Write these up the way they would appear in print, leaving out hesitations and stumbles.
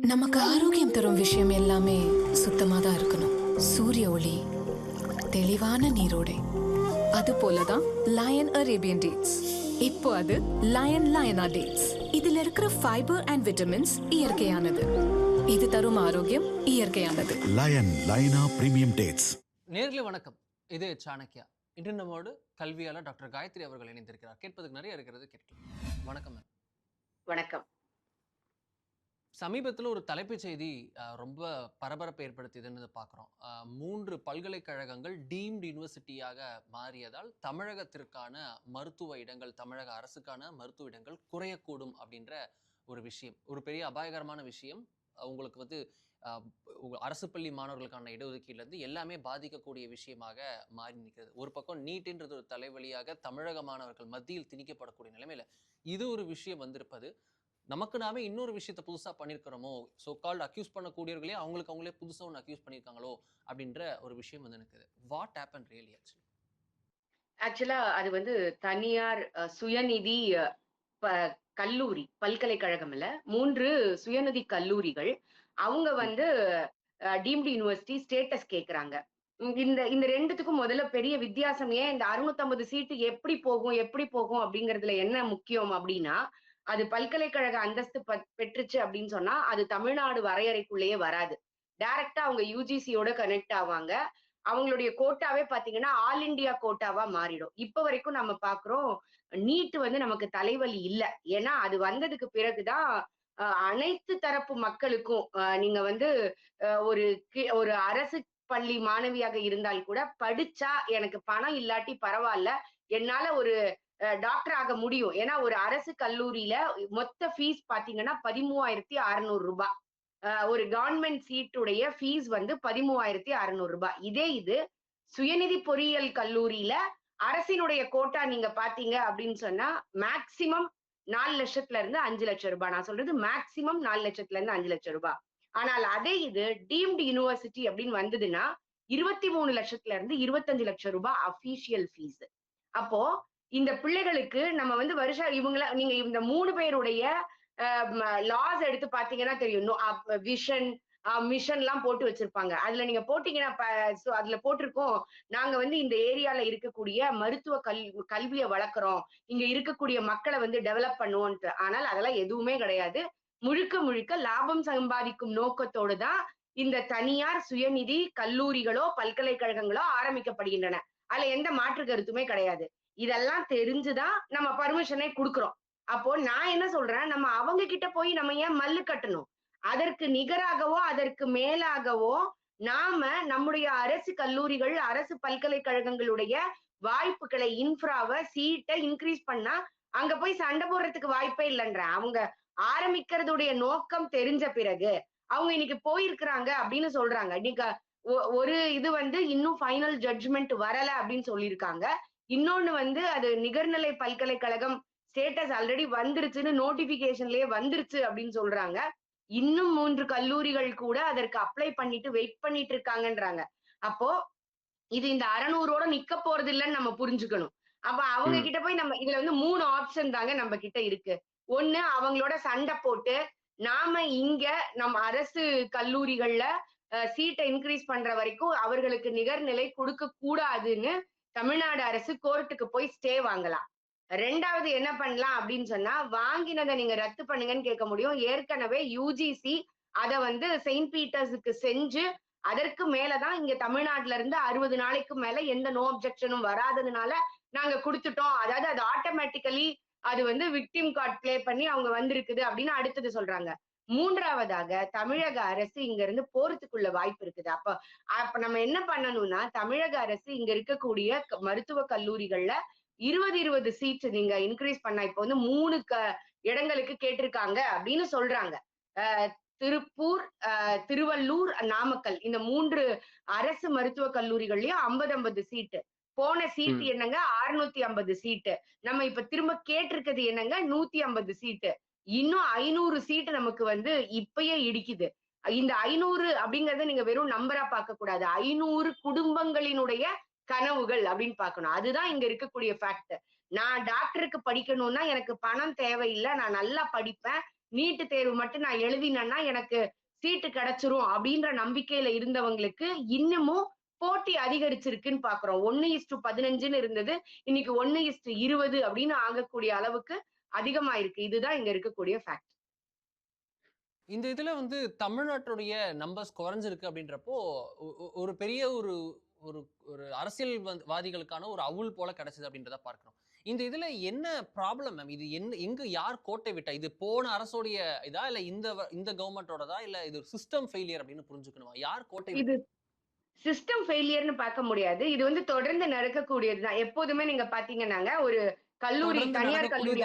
நமக்கு ஆரோக்கியம் தரும் விஷயம் எல்லாமே சுத்தமா தான் இருக்கணும். சூரிய ஒளி, தெளிவான நீரோடை, அது போலதான் லயன் அரேபியன் டேட்ஸ். இப்போ அது லயனா டேட்ஸ். இதுல இருக்கிற ஃபைபர் அண்ட் விட்டமின்ஸ் இயற்கையானது. இது தரும் ஆரோக்கியம் இயற்கையானது. லயனா பிரீமியம் டேட்ஸ். நேர்களே வணக்கம், இது சாணக்கியா. இன்று நம்மோடு கல்வியாளர் டாக்டர் காயத்ரி அவர்கள் இணைந்திருக்கிறார். கேட்பதுக்கு நிறைய இருக்கிறது, கேட்கலாம். வணக்கம் மேம். வணக்கம். சமீபத்தில் ஒரு தலைப்புச் செய்தி ரொம்ப பரபரப்பை ஏற்படுத்தியதுன்னு பார்க்குறோம். 3 பல்கலைக்கழகங்கள் டீம்டு யூனிவர்சிட்டியாக மாறியதால் தமிழகத்திற்கான மருத்துவ இடங்கள், தமிழக அரசுக்கான மருத்துவ இடங்கள் குறையக்கூடும் அப்படின்ற ஒரு விஷயம், ஒரு பெரிய அபாயகரமான விஷயம். உங்களுக்கு அரசு பள்ளி மாணவர்களுக்கான இடஒதுக்கீடுலேருந்து எல்லாமே பாதிக்கக்கூடிய விஷயமாக மாறி நிற்கிறது. ஒரு பக்கம் நீட்ன்றது ஒரு தலைவலியாக தமிழக மாணவர்கள் மத்தியில் திணிக்கப்படக்கூடிய நிலைமையில் இது ஒரு விஷயம் வந்திருப்பது, நமக்கு நாமே இன்னொரு விஷயத்த புதுசாக பண்ணியிருக்கிறோமோ, ஸோ கால்டு அக்யூஸ் பண்ணக்கூடியவர்களே அவங்களே புதுசாக ஒன்று அக்யூஸ் பண்ணியிருக்காங்களோ அப்படின்ற ஒரு விஷயம் நினைக்குது. What happen really? ஆக்சுவலா அது தனியார் சுயநிதி கல்லூரி, பல்கலைக்கழகம் இல்ல, 3 சுயநிதி கல்லூரிகள் அவங்க டீம்டு யூனிவர்சிட்டி ஸ்டேட்டஸ் கேக்குறாங்க. இந்த ரெண்டுத்துக்கும் முதல்ல பெரிய வித்தியாசம். ஏன் இந்த 650 சீட்டு எப்படி போகும் அப்படிங்கறதுல என்ன முக்கியம் அப்படின்னா, அது பல்கலைக்கழக அந்தஸ்து பெற்றுச்சு அப்படின்னு சொன்னா அது தமிழ்நாடு வரையறைக்குள்ளேயே வராது. டைரக்டா அவங்க யூஜிசியோட கனெக்ட் ஆவாங்க. அவங்களுடைய கோட்டாவே பாத்தீங்கன்னா ஆல் இண்டியா கோட்டாவா மாறிடும். இப்ப வரைக்கும் நம்ம பாக்குறோம் நீட் நமக்கு தலைவலி இல்ல. ஏன்னா அது வந்ததுக்கு பிறகுதான் அனைத்து தரப்பு மக்களுக்கும் நீங்க ஒரு அரசு பள்ளி மாணவியாக இருந்தால் கூட படிச்சா எனக்கு பணம் இல்லாட்டி பரவாயில்ல, என்னால ஒரு டாக்டர் ஆக முடியும். ஏன்னா ஒரு அரசு கல்லூரியில மொத்த ஃபீஸ் பாத்தீங்கன்னா 13,600 ரூபாய். ஒரு கவர்மெண்ட் சீட்டுடைய ஃபீஸ் 13,600 ரூபாய். இது சுயநிதி பொறியியல் கல்லூரியில அரசினுடைய கோட்டா நீங்க பாத்தீங்க அப்படின்னு சொன்னா மேக்சிமம் 4 லட்சத்துல இருந்து 5 லட்சம் ரூபாய். நான் சொல்றது மேக்சிமம் 4 லட்சத்துல இருந்து 5 லட்சம் ரூபாய். ஆனால் இது டீம்டு யூனிவர்சிட்டி அப்படின்னு வந்ததுன்னா 23 லட்சத்துல இருந்து 25 லட்சம் ரூபாய் அபிஷியல் ஃபீஸ். அப்போ இந்த பிள்ளைகளுக்கு நம்ம வருஷம் நீங்க இந்த 3 பேருடைய லாஸ் எடுத்து பாத்தீங்கன்னா தெரியும். விஷன் மிஷன் எல்லாம் போட்டு வச்சிருப்பாங்க. அதுல நீங்க போட்டீங்கன்னா அதுல போட்டிருக்கோம், நாங்க இந்த ஏரியால இருக்கக்கூடிய மருத்துவ கல்வியை வளர்க்குறோம், இங்க இருக்கக்கூடிய மக்களை டெவலப் பண்ணுவோம்ட்டு. ஆனால் அதெல்லாம் எதுவுமே கிடையாது. முழுக்க லாபம் சம்பாதிக்கும் நோக்கத்தோடு தான் இந்த தனியார் சுயநிதி கல்லூரிகளோ பல்கலைக்கழகங்களோ ஆரம்பிக்கப்படுகின்றன. அதுல எந்த மாற்று கருத்துமே கிடையாது. இதெல்லாம் தெரிஞ்சுதான் நம்ம பர்மிஷனே கொடுக்குறோம். அப்போ நான் என்ன சொல்றேன், நம்ம அவங்க கிட்ட போய் நம்ம ஏன் மல்லு கட்டணும்? அதற்கு நிகராகவோ அதற்கு மேலாகவோ நாம நம்முடைய அரசு கல்லூரிகள், அரசு பல்கலைக்கழகங்களுடைய வாய்ப்புகளை, இன்ஃப்ராவை, சீட்டை இன்க்ரீஸ் பண்ணா அங்க போய் சண்டை போடுறதுக்கு வாய்ப்பே இல்லைன்றேன். அவங்க ஆரம்பிக்கிறதுடைய நோக்கம் தெரிஞ்ச பிறகு அவங்க இன்னைக்கு போயிருக்கிறாங்க அப்படின்னு சொல்றாங்க. இன்னைக்கு ஒரு இன்னும் ஃபைனல் ஜட்ஜ்மெண்ட் வரல அப்படின்னு சொல்லியிருக்காங்க. இன்னொன்னு அது நிகர்நிலை பல்கலைக்கழகம் ஸ்டேட்டஸ் ஆல்ரெடி வந்துருச்சுன்னு நோட்டிபிகேஷன்லயே வந்துருச்சு அப்படின்னு சொல்றாங்க. இன்னும் 3 கல்லூரிகள் கூட அதற்கு அப்ளை பண்ணிட்டு வெயிட் பண்ணிட்டு இருக்காங்கன்றாங்க. அப்போ இது இந்த 600ஓட நிக்க போறது இல்லைன்னு நம்ம புரிஞ்சுக்கணும். அப்ப அவங்க கிட்ட போய் நம்ம இதுல 3 ஆப்ஷன் தாங்க நம்ம கிட்ட இருக்கு. ஒண்ணு, அவங்களோட சண்டை போட்டு நாம இங்க நம்ம அரசு கல்லூரிகள்ல சீட்டை இன்க்ரீஸ் பண்ற வரைக்கும் அவர்களுக்கு நிகர்நிலை கொடுக்க கூடாதுன்னு தமிழ்நாடு அரசு கோர்ட்டுக்கு போய் ஸ்டே வாங்கலாம். 2வது என்ன பண்ணலாம் அப்படின்னு சொன்னா, வாங்கினதை நீங்க ரத்து பண்ணுங்கன்னு கேட்க முடியும். ஏற்கனவே யூஜிசி அத செயின்ட் பீட்டர்ஸுக்கு செஞ்சு அதற்கு மேலதான் இங்க தமிழ்நாட்டுல இருந்து 60 நாளைக்கு மேல எந்த நோ அப்ஜெக்ஷனும் வராததுனால நாங்க கொடுத்துட்டோம். அதாவது அது ஆட்டோமேட்டிக்கலி அது விக்டிம் கார்டு பிளே பண்ணி அவங்க வந்திருக்குது அப்படின்னு அடுத்தது சொல்றாங்க. 3வதாக தமிழக அரசு இங்க இருந்து போறதுக்குள்ள வாய்ப்பு இருக்குது. அப்ப நம்ம என்ன பண்ணணும்னா, தமிழக அரசு இங்க இருக்கக்கூடிய மருத்துவ கல்லூரிகள்ல 20 சீட்ஸ் நீங்க இன்க்ரீஸ் பண்ணா, இப்ப 3 இடங்களுக்கு கேட்டிருக்காங்க அப்படின்னு சொல்றாங்க. திருப்பூர், திருவள்ளூர், நாமக்கல், இந்த 3 அரசு மருத்துவ கல்லூரிகள்லயும் 50 சீட்டு. போன சீட்டு என்னங்க 650 சீட்டு. நம்ம இப்ப திரும்ப கேட்டிருக்கிறது என்னங்க 150 சீட்டு. இன்னும் 500 சீட்டு நமக்கு இப்பயே இடிக்குது. இந்த 500 அப்படிங்கறத நீங்க வெறும் நம்பரா பார்க்க கூடாது. 500 குடும்பங்களினுடைய கனவுகள் அப்படின்னு பார்க்கணும். அதுதான் இங்க இருக்கக்கூடிய ஃபேக்ட். நான் டாக்டருக்கு படிக்கணும்னா எனக்கு பணம் தேவையில்லை, நான் நல்லா படிப்பேன், நீட்டு தேர்வு மட்டும் நான் எழுதினேன்னா எனக்கு சீட்டு கிடைச்சிரும் அப்படின்ற நம்பிக்கையில இருந்தவங்களுக்கு இன்னமும் போட்டி அதிகரிச்சிருக்குன்னு பாக்குறோம். 1:15 இருந்தது, இன்னைக்கு 1:20 அப்படின்னு ஆகக்கூடிய அளவுக்கு அதிகமாயிருக்கு. இதுதான் இங்க இருக்கக்கூடிய ஃபேக்ட். இந்த இதுல வந்து தமிழ்நாட்டுடைய நம்பர்ஸ் குறைஞ்சிருக்கு அப்படின்றப்போ ஒரு பெரிய ஒரு ஒரு ஒரு அரசியல் வாதிகளுக்கான ஒரு அவுள் போல கிடைச்சது அப்படின்றத பார்க்கணும். இந்த இதுல என்ன ப்ராப்ளம் மேம்? இது என்ன, எங்க யார் கோட்டை விட்டா? இது போன அரசோடைய இதா, இல்ல இந்த கவர்மெண்டோடதா, இல்ல இது சிஸ்டம் ஃபெயிலியர் அப்படின்னு புரிஞ்சுக்கணுமா? யார் கோட்டை இது சிஸ்டம் ஃபெயிலியர்னு பார்க்க முடியாது. இது வந்து தொடர்ந்து நடக்கக்கூடியதுதான். எப்போதுமே நீங்க பாத்தீங்கன்னாங்க, ஒரு கல்லூரி, தொடர்ந்து தனியார் கல்லூரி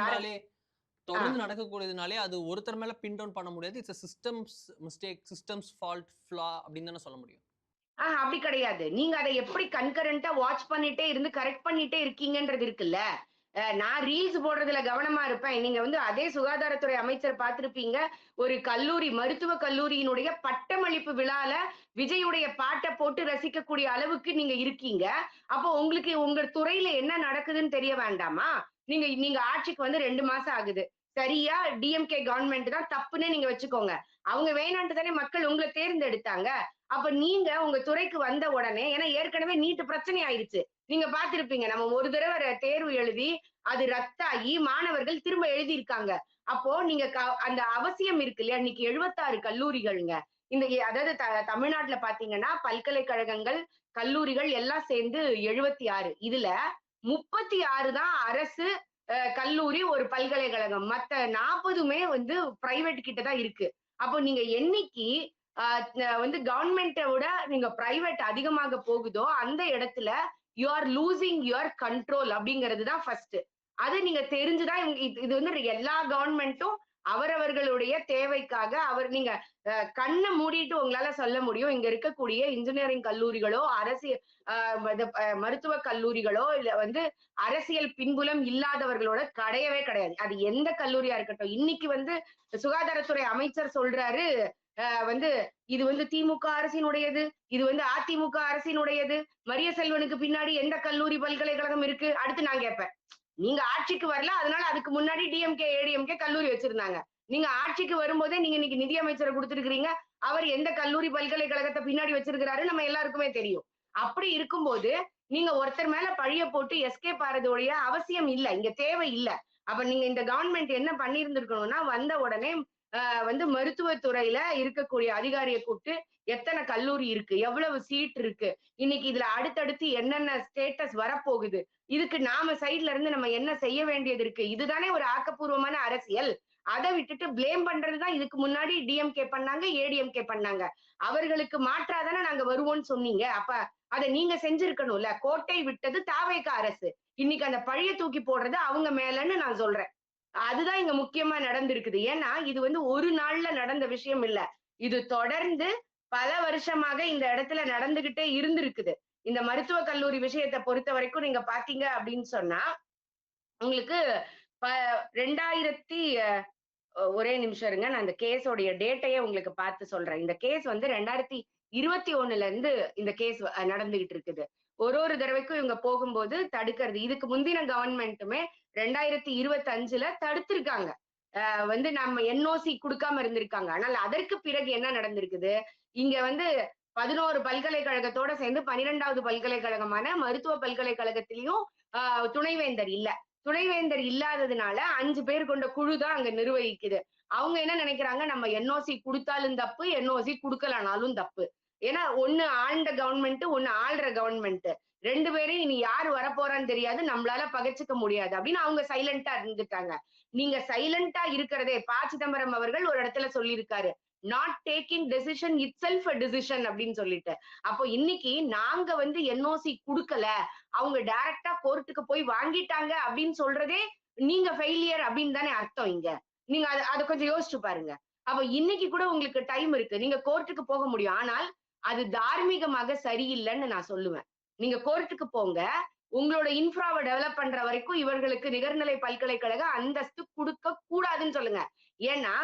தொடர்ந்து நடக்கக்கூடியதுனாலே அது ஒருத்தர் மேல பின் டவுன் பண்ண முடியாது. It's systems mistake, systems fault, flaw அப்படின்னு தானே சொல்ல முடியும். அப்படி கிடையாது. நீங்க அதை எப்படி கன்கரண்டா வாட்ச் பண்ணிட்டே இருந்து கரெக்ட் பண்ணிட்டே இருக்கீங்கன்றது இருக்குல்ல. நான் ரீல்ஸ் போடுறதுல கவனமா இருப்பேன். நீங்க வந்து அதே சுகாதாரத்துறை அமைச்சர் பார்த்திருப்பீங்க. ஒரு கல்லூரி, மருத்துவ கல்லூரியினுடைய பட்டமளிப்பு விழால விஜயுடைய பாட்ட போட்டு ரசிக்கக்கூடிய அளவுக்கு நீங்க இருக்கீங்க. அப்போ உங்களுக்கு உங்க துறையில என்ன நடக்குதுன்னு தெரிய வேண்டாமா? நீங்க நீங்க ஆட்சிக்கு வந்து 2 மாசம் ஆகுது. சரியா டிஎம்கே கவர்மெண்ட் தான் தப்புன்னு நீங்க வச்சுக்கோங்க. அவங்க வேணான்ட்டு தானே மக்கள் உங்களை தேர்ந்தெடுத்தாங்க. அப்ப நீங்க உங்க துறைக்கு வந்த உடனே, ஏன்னா ஏற்கனவே நீட் பிரச்சனை ஆயிருச்சு. நீங்க பார்த்திருப்பீங்க. நம்ம ஒரு தடவை தேர்வு எழுதி அது ரத்தாகி மாணவர்கள் திரும்ப எழுதியிருக்காங்க. அப்போ நீங்க அந்த அவசியம் இருக்கு இல்லையா? இன்னைக்கு 76 கல்லூரிகள்ங்க. இந்த அதாவது தமிழ்நாட்டுல பாத்தீங்கன்னா பல்கலைக்கழகங்கள், கல்லூரிகள் எல்லாம் சேர்ந்து 76. இதுல 36 தான் அரசு கல்லூரி, ஒரு பல்கலைக்கழகம். மத்த 40மே வந்து பிரைவேட் கிட்ட தான் இருக்கு. அப்போ நீங்க என்னைக்கு வந்து கவர்மெண்ட்டை விட நீங்க பிரைவேட் அதிகமாக போகுதோ அந்த இடத்துல you are losing your control அப்படிங்கிறது தான் ஃபர்ஸ்ட். அது நீங்க தெரிஞ்சுதான் இது வந்து எல்லா கவர்மெண்ட்டும் அவரவர்களுடைய தேவைக்காக நீங்க கண்ணை மூடிட்டு உங்களால சொல்ல முடியும். இங்க இருக்கக்கூடிய இன்ஜினியரிங் கல்லூரிகளோ, அரசியல் மருத்துவ கல்லூரிகளோ, இல்ல வந்து அரசியல் பின்புலம் இல்லாதவர்களோட கிடையவே கிடையாது. அது எந்த கல்லூரியா இருக்கட்டும். இன்னைக்கு வந்து சுகாதாரத்துறை அமைச்சர் சொல்றாரு, வந்து இது வந்து திமுக அரசினுடையது, இது வந்து அதிமுக அரசினுடையது, மரிய செல்வனுக்கு பின்னாடி எந்த கல்லூரி பல்கலைக்கழகம் இருக்கு? அடுத்து நான் கேட்பேன், நீங்க ஆட்சிக்கு வரல, அதனால அதுக்கு முன்னாடி டிஎம்கே ஏடிஎம்கே கல்லூரி வச்சிருந்தாங்க. நீங்க ஆட்சிக்கு வரும்போதே நீங்க இன்னைக்கு நிதியமைச்சரை கொடுத்திருக்கிறீங்க. அவர் எந்த கல்லூரி பல்கலைக்கழகத்தை பின்னாடி வச்சிருக்கிறாரு நம்ம எல்லாருக்குமே தெரியும். அப்படி இருக்கும்போது நீங்க ஒருத்தர் மேல பழிய போட்டு எஸ்கேப் ஆறதுடைய அவசியம் இல்ல, இங்க தேவை இல்ல. அப்ப நீங்க இந்த கவர்மெண்ட் என்ன பண்ணியிருந்திருக்கணும்னா, வந்த உடனே வந்து மருத்துவத்துறையில இருக்கக்கூடிய அதிகாரியை கூப்பிட்டு எத்தனை கல்லூரி இருக்கு, எவ்வளவு சீட் இருக்கு, இன்னைக்கு இதுல அடுத்தடுத்து என்னென்ன ஸ்டேட்டஸ் வரப்போகுது, இதுக்கு நாம சைட்ல இருந்து நம்ம என்ன செய்ய வேண்டியது இருக்கு, இதுதானே ஒரு ஆக்கப்பூர்வமான அரசியல். அதை விட்டுட்டு பிளேம் பண்றதுதான் இதுக்கு முன்னாடி டிஎம்கே பண்ணாங்க, ஏடிஎம்கே பண்ணாங்க. அவர்களுக்கு மாற்றாதானே நாங்க வருவோம்னு சொன்னீங்க. அப்ப அதை நீங்க செஞ்சிருக்கணும்ல. கோட்டை விட்டது தாவேக அரசு. இன்னைக்கு அந்த பழிய தூக்கி போடுறது அவங்க மேலன்னு நான் சொல்றேன். அதுதான் இங்க முக்கியமா நடந்திருக்குது. ஏன்னா இது வந்து ஒரு நாள்ல நடந்த விஷயம் இல்ல. இது தொடர்ந்து பல வருஷமாக இந்த இடத்துல நடந்துகிட்டே இருந்திருக்குது. இந்த மருத்துவக் கல்லூரி விஷயத்தை பொறுத்த வரைக்கும் நீங்க பாத்தீங்க அப்படின்னு சொன்னா, உங்களுக்கு 2000 ஒரே நிமிஷம் இருங்க. நான் இந்த கேஸோடைய டேட்டையே உங்களுக்கு பார்த்து சொல்றேன். இந்த கேஸ் வந்து 2021ல இருந்து இந்த கேஸ் நடந்துகிட்டு இருக்குது. ஒரு தடவைக்கும் இவங்க போகும்போது தடுக்கிறது. இதுக்கு முந்தின கவர்மெண்ட்டுமே 2025ல தடுத்திருக்காங்க. வந்து நம்ம என்ஓசி குடுக்காம இருந்திருக்காங்க. ஆனால் அதற்கு பிறகு என்ன நடந்திருக்குது? இங்க வந்து 11 பல்கலைக்கழகத்தோட சேர்ந்து 12வது பல்கலைக்கழகமான மருத்துவ பல்கலைக்கழகத்திலயும் துணைவேந்தர் இல்ல. துணைவேந்தர் இல்லாததுனால 5 பேர் கொண்ட குழு தான் அங்க நிர்வகிக்குது. அவங்க என்ன நினைக்கிறாங்க, நம்ம என்ஓசி குடுத்தாலும் தப்பு, என்ஓசி குடுக்கலனாலும் தப்பு. ஏன்னா ஒண்ணு ஆண்ட கவர்மெண்ட், ஒண்ணு ஆள்ற கவர்மெண்ட். 2 பேரும் இனி யாரு வரப்போறான்னு தெரியாது, நம்மளால பகைச்சுக்க முடியாது அப்படின்னு அவங்க சைலண்டா இருந்துட்டாங்க. நீங்க சைலண்டா இருக்கிறதே, சிதம்பரம் அவர்கள் ஒரு இடத்துல சொல்லியிருக்காரு, not taking decision it self a decision அப்படின்னு சொல்லிட்டு. அப்போ இன்னைக்கு நாங்க வந்து என்ஓசி குடுக்கல, அவங்க டைரக்டா கோர்ட்டுக்கு போய் வாங்கிட்டாங்க அப்படின்னு சொல்றதே நீங்க ஃபெயிலியர் அப்படின்னு தானே அர்த்தம் இங்க. நீங்க அதை கொஞ்சம் யோசிச்சு பாருங்க. அப்ப இன்னைக்கு கூட உங்களுக்கு டைம் இருக்கு, நீங்க கோர்ட்டுக்கு போக முடியும். ஆனால் அது தார்மீகமாக சரியில்லைன்னு நான் சொல்லுவேன். நீங்க கோர்ட்டுக்கு போங்க, உங்களோட இன்ஃப்ராவை டெவலப் பண்ற வரைக்கும் இவர்களுக்கு நிகர்நிலை பல்கலைக்கழக அந்தஸ்து கொடுக்க கூடாதுன்னு சொல்லுங்க. ஏன்னா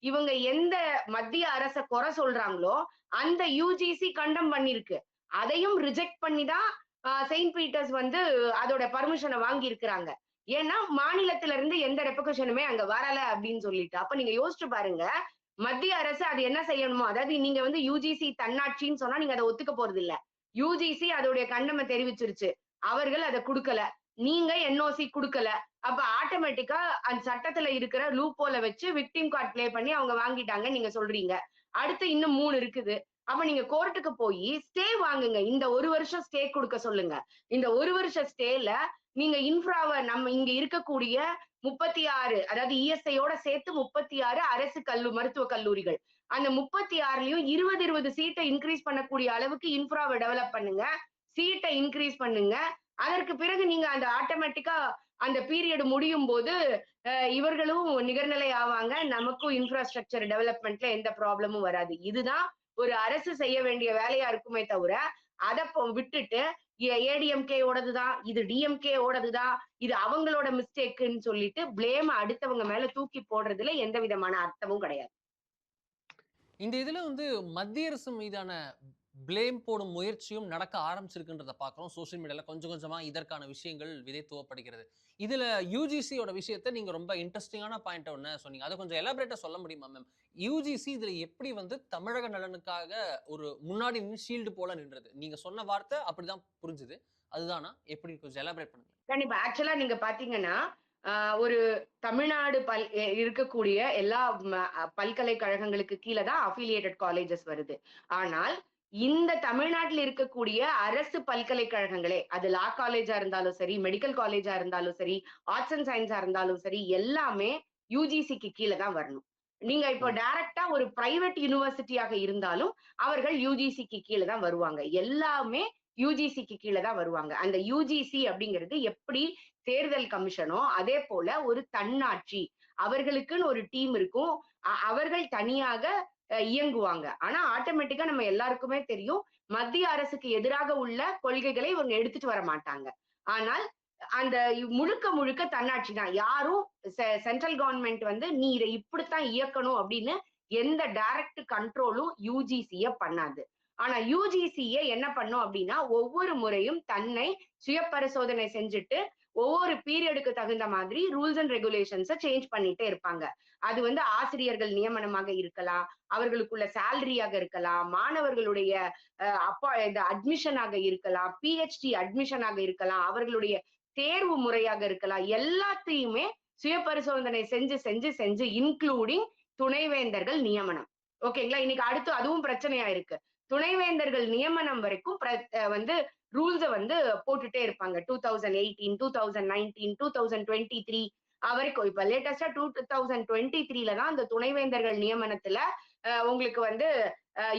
இவங்க எந்த மத்திய அரச குறை சொல்றாங்களோ அந்த யுஜிசி கண்டம் பண்ணிருக்கு. அதையும் ரிஜெக்ட் பண்ணி தான் செயின்ட் பீட்டர்ஸ் வந்து அதோட பர்மிஷனை வாங்கி இருக்கிறாங்க. ஏன்னா மாநிலத்தில இருந்து எந்த ரெப்ரிகஷனுமே அங்க வரல அப்படின்னு சொல்லிட்டு. அப்ப நீங்க யோசிச்சு பாருங்க. மத்திய அரசு அது என்ன செய்யணுமோ, அதாவது நீங்க வந்து யுஜிசி தன்னாட்சின்னு சொன்னா நீங்க அத ஒத்துக்க போறது இல்ல. யுஜிசி அதோடைய கண்டனம் தெரிவிச்சிருச்சு. அவர்கள் அத குடுக்கல. நீங்க என்ஓசி குடுக்கல. அப்ப ஆட்டோமேட்டிக்கா அந்த சட்டத்துல இருக்கிற லூப் ஹோல வச்சு விக்டிம் கார்ட் ப்ளே பண்ணி அவங்க வாங்கிட்டாங்கன்னு நீங்க சொல்றீங்க. அடுத்து இன்னும் 3 இருக்குது. அப்ப நீங்க கோர்ட்டுக்கு போயி ஸ்டே வாங்குங்க. இந்த 1 வருஷம் ஸ்டே குடுக்க சொல்லுங்க. இந்த 1 வருஷ ஸ்டேல நீங்க இன்ஃப்ராவ நம்ம இங்க இருக்கக்கூடிய 36 அதாவது இஎஸ்ஐயோட சேர்த்து 36 அரசு மருத்துவக் கல்லூரிகள். அந்த 36லயும் 20, 20 சீட்ட இன்கிரீஸ் பண்ணக்கூடிய அளவுக்கு இன்ஃப்ராவ டெவலப் பண்ணுங்க. சீட்ட இன்கிரீஸ் பண்ணுங்க. அதற்கு பிறகு நீங்க அந்த ஆட்டோமேட்டிக்கா அந்த பீரியட் முடியும்போது இவர்களும் நிகர்நிலை ஆவாங்க. நமக்கும் இன்ஃப்ராஸ்ட்ரக்சர் டெவலப்மெண்ட்ல எந்த ப்ராப்ளமும் வராது. இதுதான் ஒரு அரசு செய்ய வேண்டிய வேலையா இருக்குமே தவிர, அத விட்டுட்டு ஏடிஎம்கே ஓடதுதான், இது டிஎம்கே ஓடதுதான், இது அவங்களோட மிஸ்டேக்குன்னு சொல்லிட்டு பிளேம அடுத்தவங்க மேல தூக்கி போடுறதுல எந்த விதமான அர்த்தமும் கிடையாது. இந்த இதுல வந்து மத்திய அரசு மீதான பிளேம் போடும் முயற்சியும் நடக்க ஆரம்பிச்சிருக்குன்றத பார்க்குறோம். சோசியல் மீடியால கொஞ்சம் கொஞ்சமா இதற்கான விஷயங்கள் விதை துவப்படுகிறது. இதுல யுஜிசியோட விஷயத்த நீங்க ரொம்ப இன்ட்ரஸ்டிங்கான பாயிண்ட் ஒண்ணு சொன்னீங்க. அத கொஞ்சம் எலாபரேட்டா சொல்ல முடியுமா மேம்? யுஜிசி இதுல எப்படி வந்து தமிழக நலனுக்காக ஒரு முன்னாடி நின்னு ஷீல்டு போல நின்றது? நீங்க சொன்ன வார்த்தை அப்படிதான் புரிஞ்சுது. அதுதானா? எப்படி கொஞ்சம் எலாபரேட் பண்ணுங்க. கண்டிப்பா. ஆக்சுவலா நீங்க பார்த்தீங்கன்னா, ஒரு தமிழ்நாடு இருக்கக்கூடிய எல்லா பல்கலைக்கழகங்களுக்கு கீழ தான் அஃபிலியேட்டட் காலேஜஸ் வருது. ஆனால், இந்த தமிழ்நாட்டில இருக்கக்கூடிய அரசு பல்கலைக்கழகங்களே, அது லா காலேஜா இருந்தாலும் சரி, மெடிக்கல் காலேஜா இருந்தாலும் சரி, ஆர்ட்ஸ் அண்ட் சயன்ஸா இருந்தாலும் சரி, எல்லாமே யுஜிசிக்கு கீழ தான் வரணும். நீங்க இப்போ டைரக்ட்டா ஒரு பிரைவேட் யூனிவர்சிட்டியாக இருந்தாலும், அவர்கள் யுஜிசிக்கு கீழ தான் வருவாங்க. எல்லாமே யுஜிசிக்கு கீழ தான் வருவாங்க. அந்த யுஜிசி அப்படிங்கிறது எப்படி தேர்தல் கமிஷனோ, அதே போல ஒரு தன்னாட்சி. அவர்களுக்குன்னு ஒரு டீம் இருக்கும். அவர்கள் தனியாக இயங்குவாங்க. ஆனா ஆட்டோமேட்டிக்கா நம்ம எல்லாருக்குமே தெரியும், மத்திய அரசுக்கு எதிராக உள்ள கொள்கைகளை இவங்க எடுத்துட்டு வர மாட்டாங்க. ஆனால் அந்த முழுக்க முழுக்க தன்னாட்சி தான். யாரும் சென்ட்ரல் கவர்ன்மெண்ட் வந்து நீ இத இப்படித்தான் இயக்கணும் அப்படின்னு எந்த டைரக்ட் கண்ட்ரோலும் யுஜிசிய பண்ணாது. ஆனா யுஜிசிய என்ன பண்ணும் அப்படின்னா, ஒவ்வொரு முறையும் தன்னை சுய பரிசோதனை செஞ்சுட்டு, ஒவ்வொரு பீரியடுக்கு தகுந்த மாதிரி ரூல்ஸ் அண்ட் ரெகுலேஷன்ஸ சேஞ்ச் பண்ணிட்டே இருப்பாங்க. அது வந்து ஆசிரியர்கள் நியமனமாக இருக்கலாம், அவர்களுக்குள்ள சேலரியாக இருக்கலாம், மாணவர்களுடைய இந்த அட்மிஷனாக இருக்கலாம், பிஹெச்டி அட்மிஷனாக இருக்கலாம், அவர்களுடைய தேர்வு முறையாக இருக்கலாம். எல்லாத்தையுமே சுய பரிசோதனை செஞ்சு, செஞ்சு, செஞ்சு இன்க்ளூடிங் துணைவேந்தர்கள் நியமனம். ஓகேங்களா? இன்னைக்கு அடுத்து அதுவும் பிரச்சனையா இருக்கு. துணைவேந்தர்கள் நியமனம் வரைக்கும் வந்து ரூல்ஸ வந்து போட்டுட்டே இருப்பாங்க. 2018, 2019, 2023 வரைக்கும். இப்ப லேட்டஸ்டா 2023ல தான் அந்த துணைவேந்தர்கள் நியமனத்துல உங்களுக்கு வந்து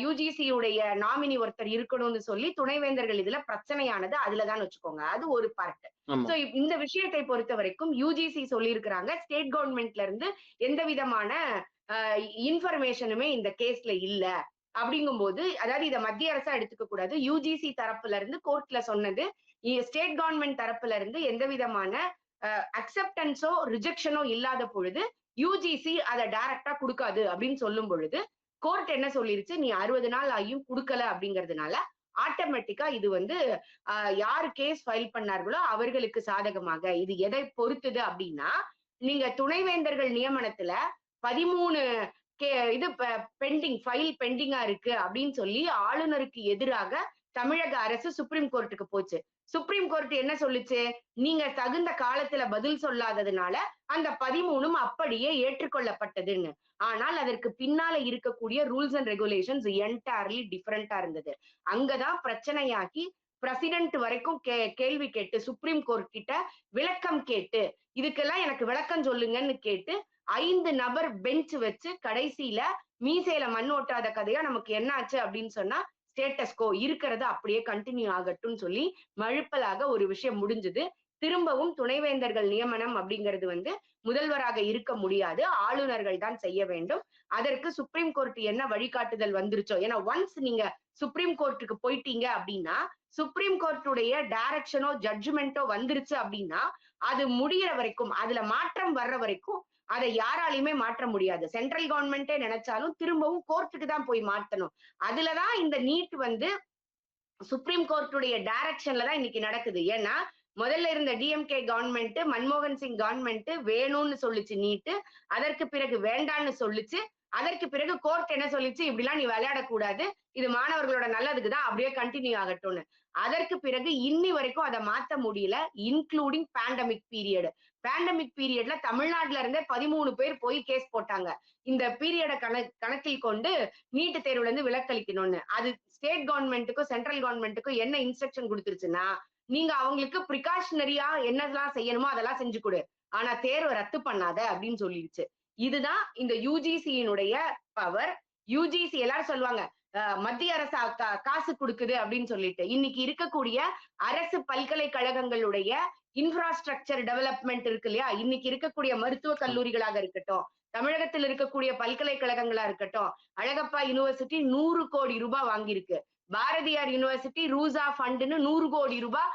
யுஜிசி உடைய நாமினி ஒருத்தர் இருக்கணும்னு சொல்லி துணைவேந்தர்கள் இதுல பிரச்சனையானது அதுலதான் வச்சுக்கோங்க. அது ஒரு பார்ட். சோ இந்த விஷயத்தை பொறுத்த வரைக்கும் யுஜிசி சொல்லியிருக்கிறாங்க, ஸ்டேட் கவர்மெண்ட்ல இருந்து எந்த விதமான இன்ஃபர்மேஷனுமே இந்த கேஸ்ல இல்ல. அப்படிங்கும்போது அதாவது இத மத்திய அரசா எடுத்துக்க கூடாது. யுஜிசி தரப்புல இருந்து கோர்ட்ல சொன்னது, ஸ்டேட் கவர்ன்மெண்ட் தரப்புல இருந்து எந்த விதமான அக்செப்டன்ஸோ, ரிஜெக்ஷனோ இல்லாத பொழுது யுஜிசி அத டைரக்ட்டா குடுக்காது அப்படின்னு சொல்லும் பொழுது, கோர்ட் என்ன சொல்லிருச்சு, நீ 60 நாள் ஆகியும் குடுக்கல அப்படிங்கிறதுனால, ஆட்டோமேட்டிக்கா இது வந்து யார் கேஸ் ஃபைல் பண்ணார்களோ அவர்களுக்கு சாதகமாக. இது எதை பொறுத்தது அப்படின்னா, நீங்க துணைவேந்தர்கள் நியமனத்துல 13 இது ஃபைல் பெண்டிங்கா இருக்கு அப்படின்னு சொல்லி ஆளுநருக்கு எதிராக தமிழக அரசு சுப்ரீம் கோர்ட்டுக்கு போச்சு. சுப்ரீம் கோர்ட் என்ன சொல்லுச்சு? நீங்க தகுந்த காலத்துல பதில் சொல்லாததுனால அந்த 13ம் அப்படியே ஏற்றுக்கொள்ளப்பட்டதுன்னு. ஆனால் அதற்கு பின்னால இருக்கக்கூடிய ரூல்ஸ் அண்ட் ரெகுலேஷன்ஸ் என்டையர்லி டிஃபரெண்டா இருந்தது. அங்கதான் பிரச்சனையாகி பிரசிடென்ட் வரைக்கும் கேள்வி கேட்டு சுப்ரீம் கோர்ட் கிட்ட விளக்கம் கேட்டு, இதுக்கெல்லாம் எனக்கு விளக்கம் சொல்லுங்கன்னு கேட்டு 5 நபர் பெஞ்ச் வச்சு கடைசியில மீசையில மண் ஒட்டாத கதையா நமக்கு என்ன ஆச்சு அப்படின்னு சொன்னா, ஸ்டேட்டஸ் கோ இருக்கிறது அப்படியே கண்டினியூ ஆகட்டும்னு சொல்லி மழுப்பலாக ஒரு விஷயம் முடிஞ்சது. திரும்பவும் துணைவேந்தர்கள் நியமனம் அப்படிங்கிறது வந்து முதல்வராக இருக்க முடியாது. ஆளுநர்கள் தான் செய்ய வேண்டும். அதற்கு சுப்ரீம் கோர்ட் என்ன வழிகாட்டுதல் வந்துருச்சோ, ஏன்னா ஒன்ஸ் நீங்க சுப்ரீம் கோர்ட்டுக்கு போயிட்டீங்க அப்படின்னா, சுப்ரீம் கோர்ட்டுடைய டைரக்ஷனோ ஜட்ஜ்மெண்டோ வந்துருச்சு அப்படின்னா, அது முடியிற வரைக்கும் அதுல மாற்றம் வர்ற வரைக்கும் அதை யாராலையுமே மாற்ற முடியாது. சென்ட்ரல் கவர்மெண்டே நினைச்சாலும் திரும்பவும் கோர்ட்டுக்கு தான் போய் மாத்தணும். அதுலதான் இந்த நீட் வந்து சுப்ரீம் கோர்ட்டுடைய டைரக்ஷன்ல தான் இன்னைக்கு நடக்குது. ஏன்னா முதல்ல இருந்த டிஎம்கே கவர்மெண்ட், மன்மோகன் சிங் கவர்மெண்ட் வேணும்னு சொல்லுச்சு நீட்டு, அதற்கு பிறகு வேண்டான்னு சொல்லுச்சு. அதற்கு பிறகு கோர்ட் என்ன சொல்லிச்சு, இப்படிலாம் நீ விளையாடக்கூடாது, இது மாணவர்களோட நல்லதுக்கு தான், அப்படியே கண்டினியூ ஆகட்டும்னு. அதற்கு பிறகு இன்னி வரைக்கும் அதை மாத்த முடியல, இன்க்ளூடிங் பேண்டமிக் பீரியட். பேண்டமிக் பீரியட்ல தமிழ்நாட்டுல இருந்தே 13 பேர் போய் கேஸ் போட்டாங்க, இந்த பீரியட கணக்கில் கொண்டு நீட்டு தேர்வுல இருந்து விலக்களிக்கணும்னு. அது ஸ்டேட் கவர்மெண்ட்டுக்கும் சென்ட்ரல் கவர்மெண்ட்டுக்கும் என்ன இன்ஸ்ட்ரக்ஷன் கொடுத்துருச்சுன்னா, நீங்க அவங்களுக்கு ப்ரிகாஷனரியா என்னெல்லாம் செய்யணுமோ அதெல்லாம் செஞ்சு கொடு, ஆனா தேர்வை ரத்து பண்ணாத அப்படின்னு சொல்லிடுச்சு. இதுதான் இந்த யுஜிசியினுடைய பவர். யுஜிசி எல்லாரும் சொல்லுவாங்க மத்திய அரசு காசு கொடுக்குது அப்படின்னு சொல்லிட்டு. இன்னைக்கு இருக்கக்கூடிய அரசு பல்கலைக்கழகங்களுடைய இன்ஃப்ராஸ்ட்ரக்சர் டெவலப்மெண்ட் இருக்கு இல்லையா, இன்னைக்கு இருக்கக்கூடிய மருத்துவ கல்லூரிகளாக இருக்கட்டும், தமிழகத்தில் இருக்கக்கூடிய பல்கலைக்கழகங்களா இருக்கட்டும், அழகப்பா யூனிவர்சிட்டி 100 கோடி ரூபாய் வாங்கியிருக்கு. பாரதியார் யூனிவர்சிட்டி ரூசா ஃபண்ட்னு 100 கோடி ரூபாய்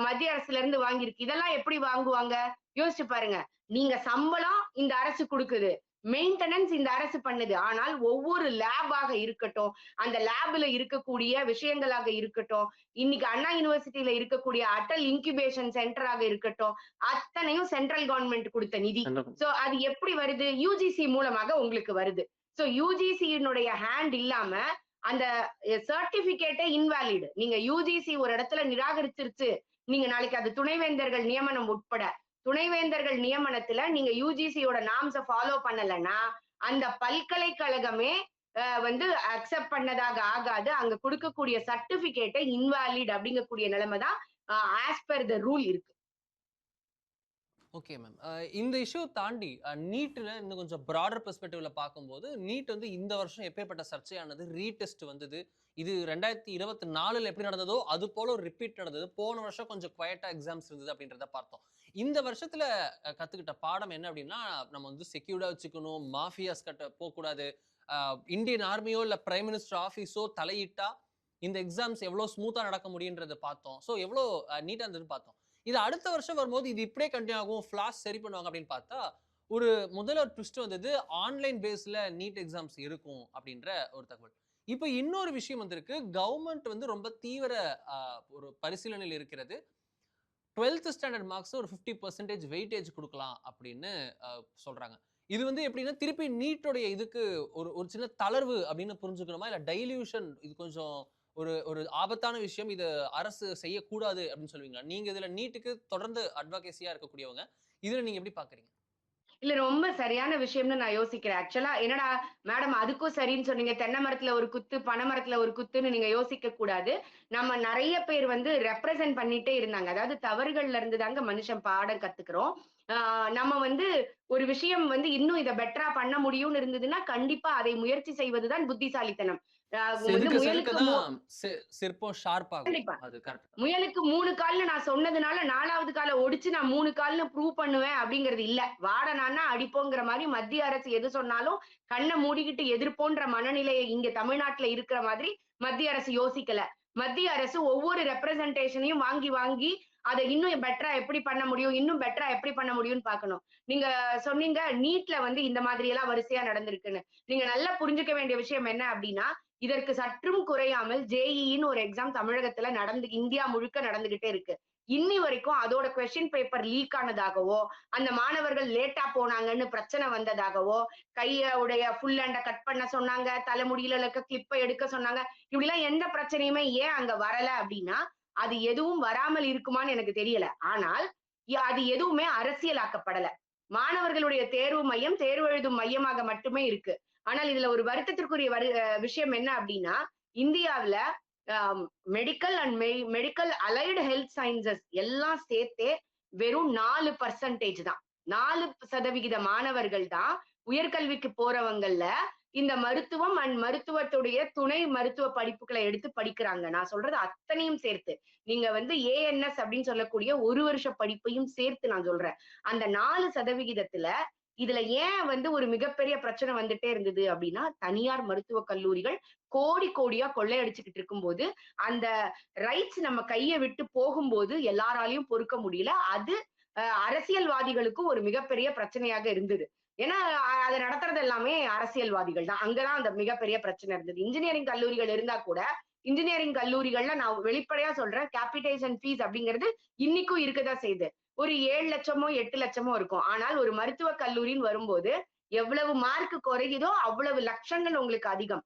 மத்திய அரசுல இருந்து வாங்கியிருக்கு. இதெல்லாம் எப்படி வாங்குவாங்க யோசிச்சு பாருங்க. நீங்க சம்பளம் இந்த அரசு கொடுக்குது, மெயின்டெனன்ஸ் இந்த அரசு பண்ணுது. ஆனால் ஒவ்வொரு லேபாக இருக்கட்டும், அந்த லேப்ல இருக்கக்கூடிய விஷயங்களாக இருக்கட்டும், இன்னைக்கு அண்ணா யூனிவர்சிட்டியில இருக்கக்கூடிய அட்டல் இன்குபேஷன் சென்டராக இருக்கட்டும், அத்தனையும் சென்ட்ரல் கவர்மெண்ட் கொடுத்த நிதி. சோ அது எப்படி வருது, யுஜிசி மூலமாக உங்களுக்கு வருது. சோ யுஜிசியினுடைய ஹேண்ட் இல்லாம அந்த சர்டிபிகேட்டே இன்வாலிட். நீங்க யுஜிசி ஒரு இடத்துல நிராகரிச்சிருச்சு, நீங்க நாளைக்கு அது துணைவேந்தர்கள் நியமனம் உட்பட துணைவேந்தர்கள் நியமனத்துல நீங்க யுஜிசியோட நாம்ஸை ஃபாலோ பண்ணலன்னா அந்த பல்கலைக்கழகமே வந்து அக்செப்ட் பண்ணதாக ஆகாது. அங்க கொடுக்கக்கூடிய சர்டிபிகேட்டை இன்வாலிட் அப்படிங்கக்கூடிய நிலைமை தான் ஆஸ் பெர் த ரூல் இருக்கு. Okay ma'am. இந்த இஷ்யூ தாண்டி நீட்ல இன்னும் கொஞ்சம் ப்ராடர் பெர்ஸ்பெக்டிவ்ல பார்க்கும்போது, நீட் வந்து இந்த வருஷம் எப்பேற்பட்ட சர்ச்சையானது, ரீடெஸ்ட் வந்தது. இது 2024ல எப்படி நடந்ததோ அது போல ஒரு ரிப்பீட் நடந்தது. போன வருஷம் கொஞ்சம் குவைட்டா எக்ஸாம்ஸ் இருந்தது அப்படின்றத பார்த்தோம். இந்த வருஷத்துல கத்துக்கிட்ட பாடம் என்ன அப்படின்னா, நம்ம வந்து செக்யூர்டா வச்சுக்கணும், மாஃபியாஸ் கிட்ட போகக்கூடாது, இந்தியன் ஆர்மியோ இல்ல பிரைம் மினிஸ்டர் ஆஃபீஸோ தலையிட்டா இந்த எக்ஸாம்ஸ் எவ்வளவு ஸ்மூத்தா நடக்க முடியுன்றதை பார்த்தோம். ஸோ எவ்வளோ நீட்டா இருந்ததுன்னு பார்த்தோம். இது அடுத்த வருஷம் வரும்போது இது இப்படியே கண்டினியூ ஆகும், ஃபிளாஷ் சரி பண்ணுவாங்க அப்படின்னு பார்த்தா ஒரு முதல்ல ஒரு ட்விஸ்ட் வந்தது, ஆன்லைன் பேஸ்ல நீட் எக்ஸாம்ஸ் இருக்கும் அப்படின்ற ஒரு தகவல். இப்போ இன்னொரு விஷயம் வந்திருக்கு, கவர்மெண்ட் வந்து ரொம்ப தீவிர ஒரு பரிசீலனையில் இருக்கிறது. 12th ஸ்டாண்டர்ட் மார்க்ஸ் ஒரு 50% வெயிட்டேஜ் கொடுக்கலாம் அப்படின்னு சொல்றாங்க. இது வந்து எப்படின்னா திருப்பி நீட்டோடைய இதுக்கு ஒரு சின்ன தளர்வு அப்படின்னு புரிஞ்சுக்கணுமா, இல்ல டைல்யூஷன், இது கொஞ்சம் ஒரு ஆபத்தான விஷயம், இது அரசு செய்யக்கூடாது அப்படின்னு சொல்லுவீங்களா? நீங்க இதுல நீட்டுக்கு தொடர்ந்து அட்வொகேசியா இருக்கக்கூடியவங்க, இதுல நீங்க எப்படி பாக்குறீங்க? இல்ல ரொம்ப சரியான விஷயம்னு நான் யோசிக்கிறேன். ஆக்சுவலா என்னடா மேடம் அதுக்கும் சரின்னு சொன்னீங்க, தென்னை மரத்துல ஒரு குத்து, பனை மரத்துல ஒரு குத்துன்னு நீங்க யோசிக்க கூடாது. நம்ம நிறைய பேர் வந்து ரெப்ரசென்ட் பண்ணிட்டே இருந்தாங்க. அதாவது தவறுகள்ல இருந்து தாங்க மனுஷன் பாடம் கத்துக்கிறோம். நம்ம வந்து ஒரு விஷயம் வந்து இன்னும் இதை பெட்டரா பண்ண முடியும்னு இருந்ததுன்னா கண்டிப்பா அதை முயற்சி செய்வதுதான் புத்திசாலித்தனம். முயலுக்கு 3 கால்னு நான் சொன்னதுனால 4வது காலை ஒடிச்சு நான் 3 கால்னு ப்ரூவ் பண்ணுவேன் அப்படிங்கிறது இல்ல. வாடனான்னா அடிப்போங்கிற மாதிரி மத்திய அரசு எது சொன்னாலும் கண்ணை மூடிக்கிட்டு எதிர்ப்போன்ற மனநிலையை இங்க தமிழ்நாட்டுல இருக்கிற மாதிரி மத்திய அரசு யோசிக்கல. மத்திய அரசு ஒவ்வொரு ரெப்ரசன்டேஷனையும் வாங்கி வாங்கி அதை இன்னும் பெட்டரா எப்படி பண்ண முடியும், இன்னும் பெட்டரா எப்படி பண்ண முடியும்னு பார்க்கணும். நீங்க சொன்னீங்க நீட்ல வந்து இந்த மாதிரி எல்லாம் வரிசையா நடந்திருக்குன்னு. நீங்க நல்லா புரிஞ்சுக்க வேண்டிய விஷயம் என்ன அப்படின்னா, இதற்கு சற்றும் குறையாமல் ஜேஇன்னு ஒரு எக்ஸாம் தமிழகத்துல இந்தியா முழுக்க நடந்துகிட்டே இருக்கு. இன்னி வரைக்கும் அதோட கொஸ்டின் பேப்பர் லீக் ஆனதாகவோ, அந்த மாணவர்கள் லேட்டா போனாங்கன்னு பிரச்சனை வந்ததாகவோ, கையோடைய ஃபுல் ஹேண்ட கட் பண்ண சொன்னாங்க, தலைமுடியில இருக்க கிளிப்பை எடுக்க சொன்னாங்க, இப்படிலாம் எந்த பிரச்சனையுமே ஏன் அங்க வரல அப்படின்னா, அது எதுவும் வராமல் இருக்குமான்னு எனக்கு தெரியல. ஆனால் அது எதுவுமே அரசியலாக்கப்படல. மாணவர்களுடைய தேர்வு மையம் தேர்வு எழுதும் மையமாக மட்டுமே இருக்கு. ஆனால் இதுல ஒரு வருத்தத்திற்குரிய விஷயம் என்ன அப்படின்னா, இந்தியாவில medical and medical allied health sciences எல்லாம் சேர்த்தே வெறும் 4% தான். 4% மாணவர்கள் தான் உயர்கல்விக்கு போறவங்கல்ல இந்த மருத்துவம் அண்ட் மருத்துவத்துடைய துணை மருத்துவ படிப்புகளை எடுத்து படிக்கிறாங்க. நான் சொல்றது அத்தனையும் சேர்த்து. நீங்க வந்து ஏஎன்எஸ் அப்படின்னு சொல்லக்கூடிய 1 வருஷ படிப்பையும் சேர்த்து நான் சொல்றேன். அந்த 4% இதுல ஏன் வந்து ஒரு மிகப்பெரிய பிரச்சனை வந்துட்டே இருந்தது அப்படின்னா, தனியார் மருத்துவக் கல்லூரிகள் கோடி கோடியா கொள்ளையடிச்சுக்கிட்டு இருக்கும்போது, அந்த ரைட்ஸ் நம்ம கையை விட்டு போகும்போது எல்லாராலையும் பொறுக்க முடியல. அது அரசியல்வாதிகளுக்கும் ஒரு மிகப்பெரிய பிரச்சனையாக இருந்தது. ஏன்னா அதை நடத்துறது எல்லாமே அரசியல்வாதிகள் தான். அங்கதான் அந்த மிகப்பெரிய பிரச்சனை இருந்தது. இன்ஜினியரிங் கல்லூரிகள் இருந்தா கூட இன்ஜினியரிங் கல்லூரிகள்ல நான் வெளிப்படையா சொல்றேன், கேபிடேஷன் ஃபீஸ் அப்படிங்கிறது இன்னைக்கும் இருக்கதான் செய்யுது. ஒரு 7 லட்சமோ 8 லட்சமோ இருக்கும். ஆனால் ஒரு மருத்துவ கல்லூரின்னு வரும்போது எவ்வளவு மார்க் குறையுதோ அவ்வளவு லட்சங்கள் உங்களுக்கு அதிகம்.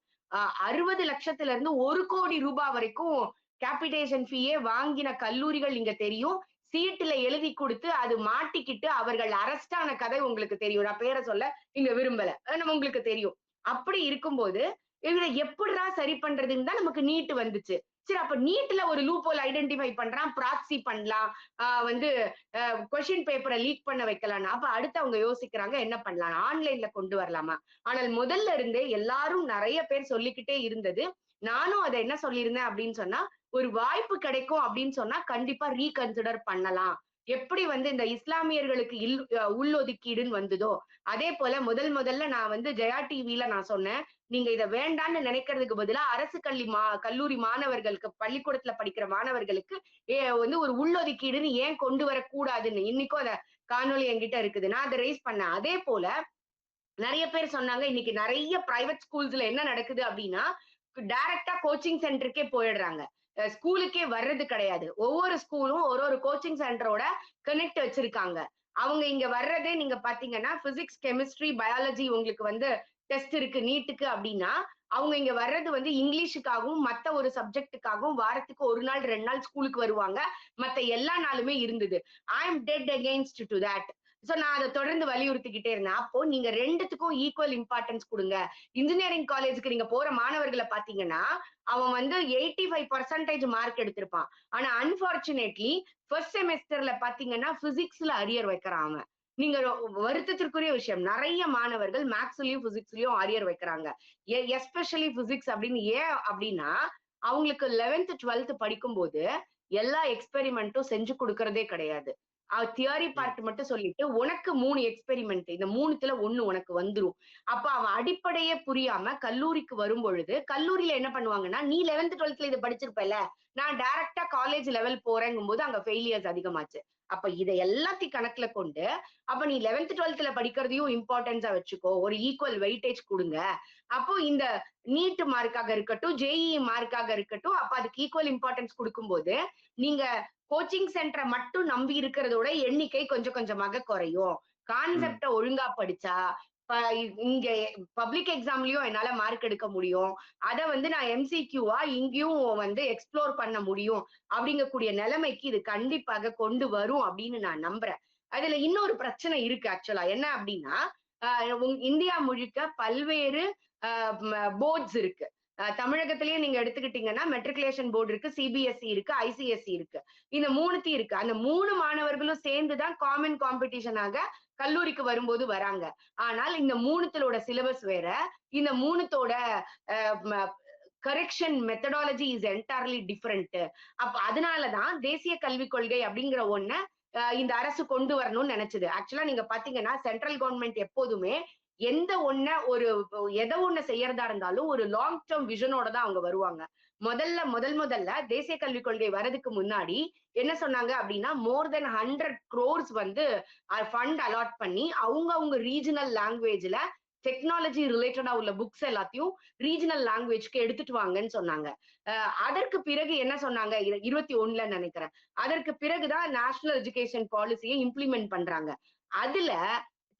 60 லட்சத்துல இருந்து 1 கோடி ரூபாய் வரைக்கும் கேபிடேஷன் ஃபீயே வாங்கின கல்லூரிகள் இங்க தெரியும். சீட்டுல எழுதி கொடுத்து அது மாட்டிக்கிட்டு அவர்கள் அரெஸ்ட் ஆன கதை உங்களுக்கு தெரியும். நான் பேரை சொல்ல இங்க விரும்பல. உங்களுக்கு தெரியும். அப்படி இருக்கும்போது இவரை எப்படிடா சரி பண்றதுன்னு தான் நமக்கு நீட் வந்துச்சு. சரி, அப்ப நீட்ல ஒரு லூப் ஹோல் ஐடென்டிஃபை பண்றான், ப்ராக்ஸி பண்ணலாம், வந்து கொஸ்டின் பேப்பரை லீக் பண்ண வைக்கலாம். அப்ப அடுத்து அவங்க யோசிக்கிறாங்க என்ன பண்ணலாம், ஆன்லைன்ல கொண்டு வரலாமா. ஆனால் முதல்ல இருந்தே எல்லாரும் நிறைய பேர் சொல்லிக்கிட்டே இருந்தது, நானும் அதை என்ன சொல்லியிருந்தேன் அப்படின்னு சொன்னா, ஒரு வாய்ப்பு கிடைக்கும் அப்படின்னு சொன்னா கண்டிப்பா ரீகன்சிடர் பண்ணலாம். எப்படி வந்து இந்த இஸ்லாமியர்களுக்கு உள்ஒதுக்கீடுன்னு வந்ததோ அதே போல முதல்ல நான் வந்து ஜெயா டிவில நான் சொன்னேன், நீங்க இதை வேண்டான்னு நினைக்கிறதுக்கு பதிலா அரசு கல்லூரி மாணவர்களுக்கு, பள்ளிக்கூடத்துல படிக்கிற மாணவர்களுக்கு வந்து ஒரு உள்ளொதுக்கீடுன்னு ஏன் கொண்டு வரக்கூடாதுன்னு இன்னைக்கும் அந்த காணொலி என்கிட்ட இருக்குது. நான் அதை ரைஸ் பண்ணேன். அதே போல நிறைய பேர் சொன்னாங்க, இன்னைக்கு நிறைய பிரைவேட் ஸ்கூல்ஸ்ல என்ன நடக்குது அப்படின்னா, டைரக்டா கோச்சிங் சென்டருக்கே போயிடுறாங்க. ஸ்கூலுக்கே வர்றது கிடையாது. ஒவ்வொரு ஸ்கூலும் ஒரு கோச்சிங் சென்டரோட கனெக்ட் வச்சிருக்காங்க. அவங்க இங்க வர்றதே நீங்க பாத்தீங்கன்னா பிசிக்ஸ், கெமிஸ்ட்ரி, பயாலஜி உங்களுக்கு வந்து டெஸ்ட் இருக்கு நீட்டுக்கு அப்படின்னா, அவங்க இங்க வர்றது வந்து இங்கிலீஷுக்காகவும் மத்த ஒரு சப்ஜெக்டுக்காகவும் வாரத்துக்கு 1 நாள் 2 நாள் ஸ்கூலுக்கு வருவாங்க. மத்த எல்லா நாளுமே இருந்தது. I am dead against to that. So நான் அதை தொடர்ந்து வலியுறுத்திக்கிட்டே இருந்தேன். அப்போ நீங்க ரெண்டுத்துக்கும் ஈக்குவல் இம்பார்ட்டன்ஸ் கொடுங்க. இன்ஜினியரிங் காலேஜுக்கு நீங்க போற மாணவர்களை பாத்தீங்கன்னா, அவன் வந்து 85% மார்க் எடுத்திருப்பான். ஆனா அன்பார்ச்சுனேட்லி ஃபர்ஸ்ட் செமஸ்டர்ல பாத்தீங்கன்னா பிசிக்ஸ்ல அரியர் வைக்கிறான் அவன். நீங்க வருத்தத்திற்குரிய விஷயம், நிறைய மாணவர்கள் மேக்ஸ்லயும் பிசிக்ஸ்லயும் அரியர் வைக்கிறாங்க. எஸ்பெஷலி பிசிக்ஸ் அப்படின்னு. ஏன் அப்படின்னா அவங்களுக்கு 11th 12th படிக்கும்போது எல்லா எக்ஸ்பெரிமெண்ட்டும் செஞ்சு கொடுக்கறதே கிடையாது. தியரி பார்ட் மட்டும் சொல்லிட்டு உனக்கு 3 எக்ஸ்பெரிமெண்ட், இந்த 3த்துல 1 உனக்கு வந்துரும். அப்ப அவன் அடிப்படையே புரியாம கல்லூரிக்கு வரும் பொழுது கல்லூரியில என்ன பண்ணுவாங்கன்னா, நீ 11th 12th இதை படிச்சிருப்பல, நான் டைரக்டா காலேஜ் லெவல் போறேங்கும் போது அங்க ஃபெயிலியர்ஸ் அதிகமாச்சு. அப்ப இதை எல்லாத்தையும் கணக்குல கொண்டு, அப்ப நீ 11th 12th படிக்கிறதையும் இம்பார்ட்டன்ஸா வச்சுக்கோ, ஒரு ஈக்குவல் வெயிட்டேஜ் கொடுங்க. அப்போ இந்த நீட் மார்க்காக இருக்கட்டும், ஜேஇஇ மார்க்காக இருக்கட்டும், அப்ப அதுக்கு ஈக்குவல் இம்பார்ட்டன்ஸ் கொடுக்கும்போது நீங்க கோச்சிங் சென்டரை மட்டும் நம்பி இருக்கிறதோட எண்ணிக்கை கொஞ்சம் கொஞ்சமாக குறையும். கான்செப்ட ஒழுங்கா படிச்சா இங்க பப்ளிக் எக்ஸாம்லயும் என்னால மார்க் எடுக்க முடியும். அதை வந்து நான் எம்சிக்யூவா இங்கேயும் வந்து எக்ஸ்ப்ளோர் பண்ண முடியும் அப்படிங்கக்கூடிய நிலைமைக்கு இது கண்டிப்பாக கொண்டு வரும் அப்படின்னு நான் நம்புறேன். அதுல இன்னொரு பிரச்சனை இருக்கு ஆக்சுவலா. என்ன அப்படின்னா, இந்தியா முழுக்க பல்வேறு போர்ட்ஸ் இருக்கு. தமிழகத்திலேயே நீங்க எடுத்துக்கிட்டீங்கன்னா மெட்ரிகுலேஷன் போர்டு இருக்கு, சிபிஎஸ்இ இருக்கு, ஐசிஎஸ்இ இருக்கு. இந்த 3 இருக்கு. அந்த 3 மாணவர்களும் சேர்ந்துதான் காமன் காம்படிஷனாக கல்லூரிக்கு வரும்போது வராங்க. ஆனால் இந்த 3த்தோட சிலபஸ் வேற, இந்த 3த்தோட correction methodology is entirely different. அப்ப அதனாலதான் தேசிய கல்விக் கொள்கை அப்படிங்கிற ஒண்ண இந்த அரசு கொண்டு வரணும்னு நினைச்சது. ஆக்சுவலா நீங்க பாத்தீங்கன்னா சென்ட்ரல் கவர்மெண்ட் எப்போதுமே எந்த எதை ஒண்ணு செய்யறதா இருந்தாலும் ஒரு லாங் டேர்ம் விஷனோட தான் அவங்க வருவாங்க. முதல்ல தேசிய கல்விக் கொள்கை வரதுக்கு முன்னாடி என்ன சொன்னாங்க அப்படின்னா, மோர் தென் 100 crores வந்து ஃபண்ட் அலாட் பண்ணி அவங்க ரீஜனல் லாங்குவேஜ்ல டெக்னாலஜி ரிலேட்டடா உள்ள புக்ஸ் எல்லாத்தையும் ரீஜனல் லாங்குவேஜ்க்கு எடுத்துட்டு வாங்கன்னு சொன்னாங்க. அதற்கு பிறகு என்ன சொன்னாங்க, 21ல நினைக்கிறேன். அதற்கு பிறகுதான் நேஷனல் எஜுகேஷன் பாலிசியை இம்ப்ளிமெண்ட் பண்றாங்க. அதுல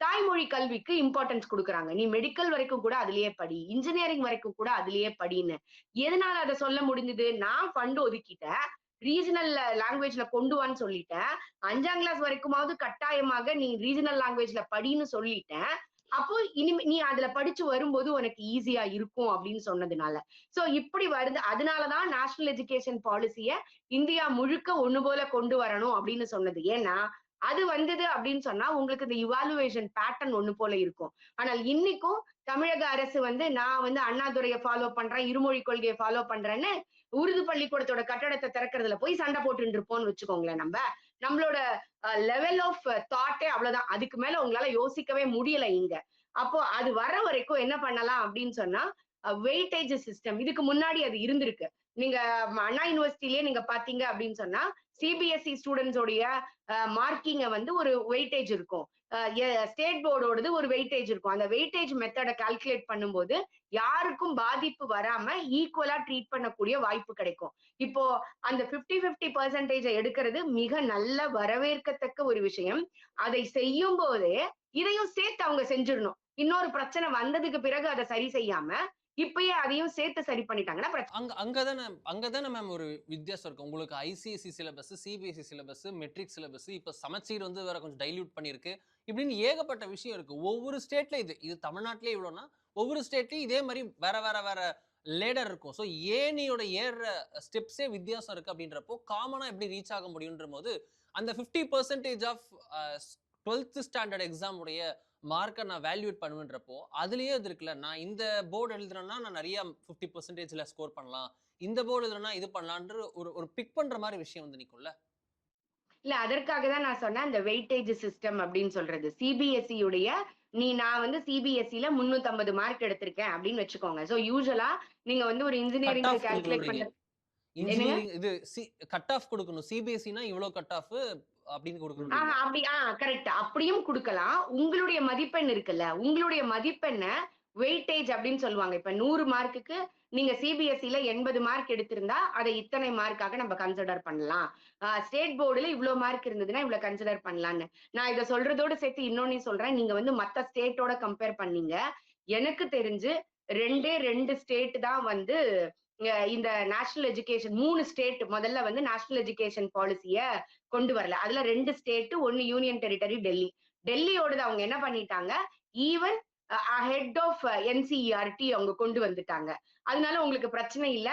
தாய்மொழி கல்விக்கு இம்பார்ட்டன்ஸ் கொடுக்குறாங்க. நீ மெடிக்கல் வரைக்கும் கூட அதுலயே படி, இன்ஜினியரிங் வரைக்கும் கூட அதுலயே படின்னு. எதனால அதை சொல்ல முடிஞ்சது, நான் ஃபண்ட் ஒதுக்கிட்டேன், ரீஜனல் லாங்குவேஜ்ல கொண்டு வான்னு சொல்லிட்டேன், 5ஆம் கிளாஸ் வரைக்குமாவது கட்டாயமாக நீ ரீஜனல் லாங்குவேஜ்ல படின்னு சொல்லிட்டேன். அப்போ இனிமே நீ அதுல படிச்சு வரும்போது உனக்கு ஈஸியா இருக்கும் அப்படின்னு சொன்னதுனால. சோ இப்படி வருது. அதனாலதான் நேஷனல் எஜுகேஷன் பாலிசிய இந்தியா முழுக்க ஒண்ணு போல கொண்டு வரணும் அப்படின்னு சொன்னது. ஏன்னா அது வந்தது அப்படின்னு சொன்னா உங்களுக்கு இந்த இவாலுவேஷன் பேட்டர்ன் ஒண்ணு போல இருக்கும். ஆனால் இன்னைக்கும் தமிழக அரசு வந்து நான் வந்து அண்ணாதுரையை ஃபாலோ பண்றேன், இருமொழி கொள்கையை ஃபாலோ பண்றேன்னு உருது பள்ளிக்கூடத்தோட கட்டடத்தை திறக்கிறதுல போய் சண்டை போட்டு இருப்போம்னு வச்சுக்கோங்களேன். நம்மளோட லெவல் ஆஃப் தாட்டே அவ்வளவுதான். அதுக்கு மேல உங்களால யோசிக்கவே முடியல இங்க. அப்போ அது வர்ற வரைக்கும் என்ன பண்ணலாம் அப்படின்னு சொன்னா, வெயிட்டேஜ் சிஸ்டம் இதுக்கு முன்னாடி அது இருந்திருக்கு. நீங்க அண்ணா யூனிவர்சிட்டிலேயே நீங்க பாத்தீங்க அப்படின்னு சொன்னா, சிபிஎஸ்இ ஸ்டூடெண்ட்ஸோடைய மார்க்கிங்க வந்து ஒரு வெயிட்டேஜ் இருக்கும். ஸ்டேட் போர்டோடது ஒரு வெயிட்டேஜ் இருக்கும். அந்த வெயிட்டேஜ் மெத்தடை கால்குலேட் பண்ணும்போது யாருக்கும் பாதிப்பு வராம ஈக்குவலா ட்ரீட் பண்ணக்கூடிய வாய்ப்பு கிடைக்கும். இப்போ அந்த 50-50% எடுக்கிறது மிக நல்ல வரவேற்கத்தக்க ஒரு விஷயம். அதை செய்யும் போதே இதையும் சேர்த்து அவங்க செஞ்சிடணும். இன்னொரு பிரச்சனை வந்ததுக்கு பிறகு அதை சரி செய்யாம இப்பயே அதையும் சேர்த்து சரி பண்ணிட்டாங்கன்னா அங்கதானே மேம் ஒரு வித்தியாசம் இருக்கு. உங்களுக்கு ICSE syllabus, CBSE syllabus, matric syllabus, இப்ப சமச்சீர் வந்து வேற கொஞ்சம் டைல்யூட் பண்ணிருக்கு. இப்படின்னு ஏகப்பட்ட விஷயம் இருக்கு. ஒவ்வொரு ஸ்டேட்ல இது தமிழ்நாட்டிலே இவ்வளோனா ஒவ்வொரு ஸ்டேட்லயும் இதே மாதிரி வேற வேற வேற லேடர் இருக்கும். ஸோ ஏனியோட ஏறுற ஸ்டெப்ஸே வித்தியாசம் இருக்கு. அப்படின்றப்போ காமனா எப்படி ரீச் ஆக முடியுன்ற போது அந்த 50% ஆஃப் 12th ஸ்டாண்டர்ட் எக்ஸாம் உடைய மார்க்கை நான் வேல்யூட் பண்ணுவேன்றப்போ அதுலயே இது இருக்குல்ல, நான் இந்த போர்டு எழுதுறேன்னா நான் நிறைய 50%ல ஸ்கோர் பண்ணலாம், இந்த போர்டு எழுதுறேன்னா இது பண்ணலான்ற ஒரு பிக் பண்ற மாதிரி விஷயம் வந்து நிக்கும்ல. இல்ல அதற்காக தான் நான் சொன்னேன் அந்த வெயிட்டேஜ் சிஸ்டம் அப்படின்னு சொல்றது. சிபிஎஸ்இ உடைய நான் வந்து சிபிஎஸ்இல 350 மார்க் எடுத்திருக்கேன் அப்படின்னு வச்சுக்கோங்க. சோ யூசுவலா நீங்க வந்து ஒரு கட் இன்ஜினியரிங்க்கு ஆஃப் கால்குலேட் கொடுக்கணும். பண்றது என்னங்க? இன்ஜினியரிங் இது கட் ஆஃப் கொடுக்கணும். சிபிஎஸ்சினா இவ்வளவு கட் ஆஃப் அப்படின்னு கொடுக்கணும். அப்படி கரெக்ட். அப்படியும் கொடுக்கலாம். உங்களுடைய மதிப்பெண் இருக்குல்ல, உங்களுடைய மதிப்பெண்ண வெயிட்டேஜ் அப்படின்னு சொல்லுவாங்க. இப்ப 100 மார்க்குக்கு நீங்க சிபிஎஸ்இல 80 மார்க் எடுத்திருந்தா அதை இத்தனை மார்க்காக நம்ம கன்சிடர் பண்ணலாம். ஸ்டேட் போர்டுல இவ்வளவு மார்க் இருந்ததுன்னா இவ்வளவு கன்சிடர் பண்ணலாம்னு. நான் இதை சொல்றதோட சேர்த்து இன்னொன்னு சொல்றேன். நீங்க வந்து மத்த ஸ்டேட்டோட கம்பேர் பண்ணீங்க. எனக்கு தெரிஞ்சு 2 ஸ்டேட் தான் வந்து இந்த நேஷனல் எஜுகேஷன் 3 ஸ்டேட் முதல்ல வந்து நேஷனல் எஜுகேஷன் பாலிசிய கொண்டு வரல. அதுல 2 ஸ்டேட், 1 யூனியன் டெரிட்டரி டெல்லி. டெல்லியோடது அவங்க என்ன பண்ணிட்டாங்க, ஈவன் ஹெட் ஆஃப் என்சிஇஆர்டி அவங்க கொண்டு வந்துட்டாங்க. அதனால உங்களுக்கு பிரச்சனை இல்ல.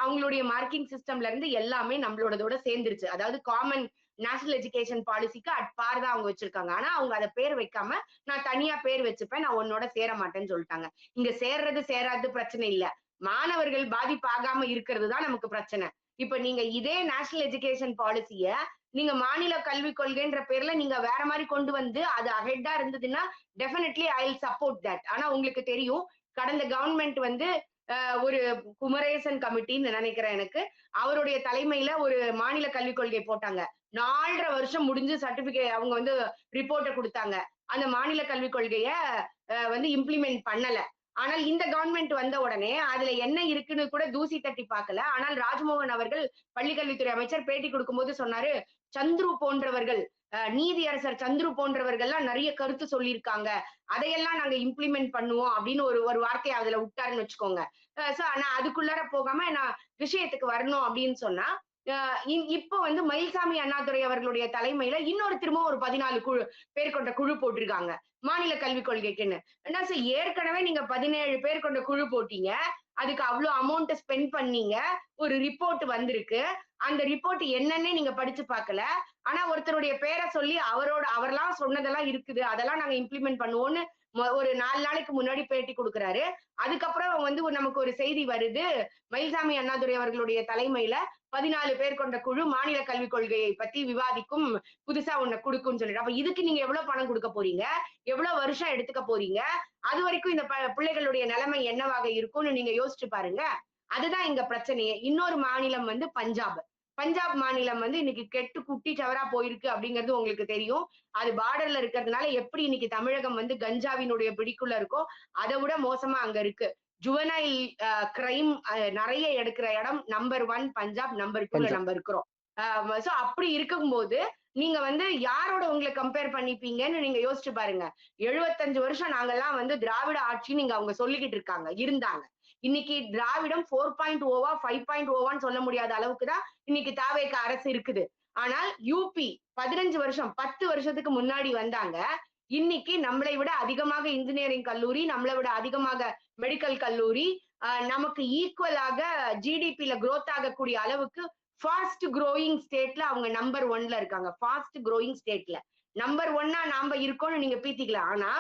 அவங்களுடைய மார்க்கிங் சிஸ்டம்ல இருந்து எல்லாமே நம்மளோடதோட சேர்ந்துருச்சு. அதாவது காமன் நேஷனல் எஜுகேஷன் பாலிசிக்கு அட் பார் தான் அவங்க வச்சிருக்காங்க. ஆனா அவங்க அதை பேர் வைக்காம நான் தனியா பேர் வச்சுப்பேன், நான் உன்னோட சேர மாட்டேன்னு சொல்லிட்டாங்க. இங்க சேர்றது சேராது பிரச்சனை இல்ல, மாணவர்கள் பாதிப்பாகாம இருக்கிறது தான் நமக்கு பிரச்சனை. இப்ப நீங்க இதே நேஷனல் எஜுகேஷன் பாலிசிய நீங்க மாநில கல்விக் கொள்கைன்ற பேர்ல நீங்க வேற மாதிரி கொண்டு வந்து அது அஹெட்டா இருந்ததுன்னா definitely I will support that. ஆனா உங்களுக்கு தெரியும் கடந்த கவர்மெண்ட் வந்து ஒரு குமரேசன் கமிட்டின்னு நினைக்கிறேன் எனக்கு, அவருடைய தலைமையில ஒரு மாநில கல்விக் கொள்கை போட்டாங்க. 4.5 வருஷம் முடிஞ்சு சர்டிபிகேட் அவங்க வந்து ரிப்போர்ட்டை கொடுத்தாங்க. அந்த மாநில கல்விக் கொள்கைய வந்து இம்ப்ளிமெண்ட் பண்ணல. ஆனால் இந்த கவர்மெண்ட் வந்த உடனே அதுல என்ன இருக்குன்னு கூட தூசி தட்டி பார்க்கல. ஆனால் ராஜ்மோகன் அவர்கள் பள்ளிக்கல்வித்துறை அமைச்சர் பேட்டி கொடுக்கும்போது சொன்னாரு, சந்துரு போன்றவர்கள் நீதியரசர் சந்துரு போன்றவர்கள்லாம் நிறைய கருத்து சொல்லியிருக்காங்க, அதையெல்லாம் நாங்க இம்ப்ளிமெண்ட் பண்ணுவோம் அப்படின்னு ஒரு வார்த்தையை அதுல விட்டாருன்னு வச்சுக்கோங்க. சோ நான் அதுக்குள்ளார போகாம நான் விஷயத்துக்கு வரணும் அப்படின்னு சொன்னா, இப்போ வந்து மயில்சாமி அண்ணாதுரை அவர்களுடைய தலைமையில இன்னொரு திரும்ப ஒரு 14 பேர் கொண்ட குழு போட்டிருக்காங்க மாநில கல்விக் கொள்கைக்குன்னு. ஏற்கனவே நீங்க 17 பேர் கொண்ட குழு போட்டீங்க, அதுக்கு அவ்வளவு அமௌண்ட் ஸ்பெண்ட் பண்ணீங்க, ஒரு ரிப்போர்ட் வந்திருக்கு. அந்த ரிப்போர்ட் என்னன்னே நீங்க படிச்சு பார்க்கல. ஆனா ஒருத்தருடைய பேரை சொல்லி அவரெல்லாம் சொன்னதெல்லாம் இருக்குது, அதெல்லாம் நாங்க இம்ப்ளிமெண்ட் பண்ணுவோம்னு ஒரு 4 நாளைக்கு முன்னாடி பேட்டி கொடுக்குறாரு. அதுக்கப்புறம் வந்து நமக்கு ஒரு செய்தி வருது, மயில்சாமி அண்ணாதுரை அவர்களுடைய தலைமையில 14 பேர் கொண்ட குழு மாநில கல்விக் கொள்கையை பத்தி விவாதிக்கும், புதுசா ஒண்ணு கொடுக்கும்னு சொல்லிட்டு. அப்ப இதுக்கு நீங்க எவ்வளவு பணம் கொடுக்க போறீங்க, எவ்வளவு வருஷம் எடுத்துக்க போறீங்க, அது வரைக்கும் இந்த பிள்ளைகளுடைய நிலைமை என்னவாக இருக்கும்னு நீங்க யோசிச்சு பாருங்க. அதுதான் இங்க பிரச்சனையே. இன்னொரு மாநிலம் வந்து பஞ்சாப் மாநிலம் வந்து இன்னைக்கு கெட்டு குட்டி சவரா போயிருக்கு அப்படிங்கிறது உங்களுக்கு தெரியும். அது பார்டர்ல இருக்கிறதுனால எப்படி இன்னைக்கு தமிழகம் வந்து கஞ்சாவினுடைய பிடிக்குள்ள இருக்கோ அதை விட மோசமா அங்க இருக்கு. ஜுவனைல் கிரைம் நிறைய எடுக்கிற இடம் நம்பர் 1 பஞ்சாப், நம்பர் 2ல நம்ம இருக்கிறோம். சோ அப்படி இருக்கும்போது நீங்க வந்து யாரோட உங்களை கம்பேர் பண்ணிப்பீங்கன்னு நீங்க யோசிச்சு பாருங்க. 75 வருஷம் நாங்கெல்லாம் வந்து திராவிட ஆட்சி நீங்க அவங்க சொல்லிக்கிட்டு இருந்தாங்க. இன்னைக்கு திராவிடம் 4.0வா 5.0வான்னு சொல்ல முடியாத அளவுக்கு தான் இன்னைக்கு தாவேக அரசு இருக்குது. ஆனால் யூபி 15 வருஷம் 10 வருஷத்துக்கு முன்னாடி வந்தாங்க. இன்னைக்கு நம்மளை விட அதிகமாக இன்ஜினியரிங் கல்லூரி, நம்மளை விட அதிகமாக மெடிக்கல் கல்லூரி, நமக்கு ஈக்குவலாக ஜிடிபில growth ஆகக்கூடிய அளவுக்கு ஃபாஸ்ட் growing ஸ்டேட்ல அவங்க நம்பர் 1ல இருக்காங்க. ஃபாஸ்ட் growing ஸ்டேட்ல நம்பர் 1ஆ நாம இருக்கோம்னு நீங்க பீத்திக்கலாம். ஆனா